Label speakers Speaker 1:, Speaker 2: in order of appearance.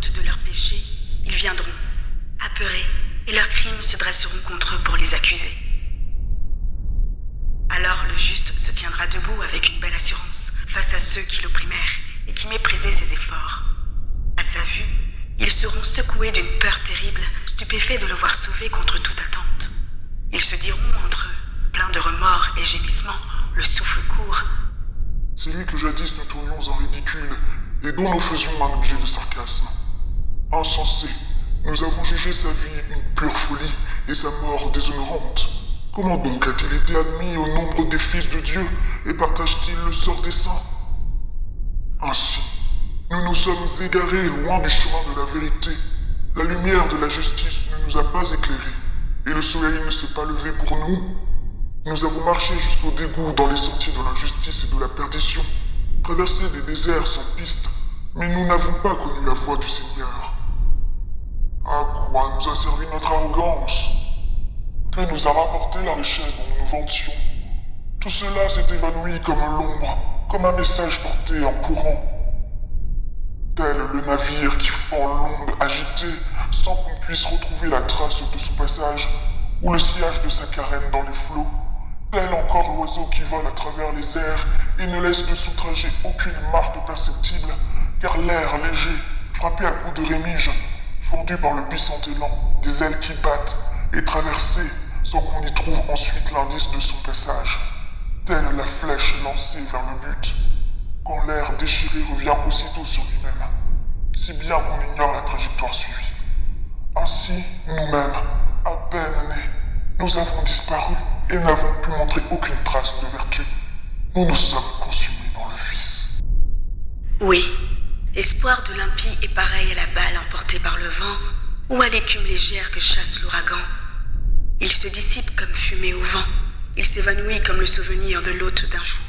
Speaker 1: honte de leurs péchés, ils viendront, apeurés, et leurs crimes se dresseront contre eux pour les accuser. Alors le juste se tiendra debout avec une belle assurance face à ceux qui l'opprimèrent et qui méprisaient ses efforts. À sa vue, ils seront secoués d'une peur terrible, stupéfaits de le voir sauvé contre toute attente. Ils se diront entre eux, pleins de remords et gémissements, le souffle court.
Speaker 2: C'est lui que jadis nous tournions en ridicule et dont nous faisions un objet de sarcasme. Insensé, nous avons jugé sa vie une pure folie et sa mort déshonorante. Comment donc a-t-il été admis au nombre des fils de Dieu et partage-t-il le sort des saints? Ainsi, nous nous sommes égarés loin du chemin de la vérité. La lumière de la justice ne nous a pas éclairés, et le soleil ne s'est pas levé pour nous. Nous avons marché jusqu'au dégoût dans les sentiers de l'injustice et de la perdition, traversé des déserts sans piste, mais nous n'avons pas connu la voie du Seigneur. À quoi nous a servi notre arrogance? Que nous a rapporté la richesse dont nous nous vantions? Tout cela s'est évanoui comme l'ombre, comme un message porté en courant. Tel le navire qui fend l'onde agitée sans qu'on puisse retrouver la trace de son passage, ou le sillage de sa carène dans les flots. Tel encore l'oiseau qui vole à travers les airs et ne laisse de son trajet aucune marque perceptible, car l'air léger, frappé à coups de rémige, fendu par le puissant élan, des ailes qui battent, et traversé sans qu'on y trouve ensuite l'indice de son passage. Telle la flèche lancée vers le but, quand l'air déchiré revient aussitôt sur lui-même, si bien qu'on ignore la trajectoire suivie. Ainsi, nous-mêmes, à peine nés, nous avons disparu et n'avons pu montrer aucune trace de vertu. Nous nous sommes consumés dans le vice.
Speaker 1: Oui, l'espoir de l'impie est pareil à la balle emportée par le vent ou à l'écume légère que chasse l'ouragan. Il se dissipe comme fumée au vent. Il s'évanouit comme le souvenir de l'hôte d'un jour.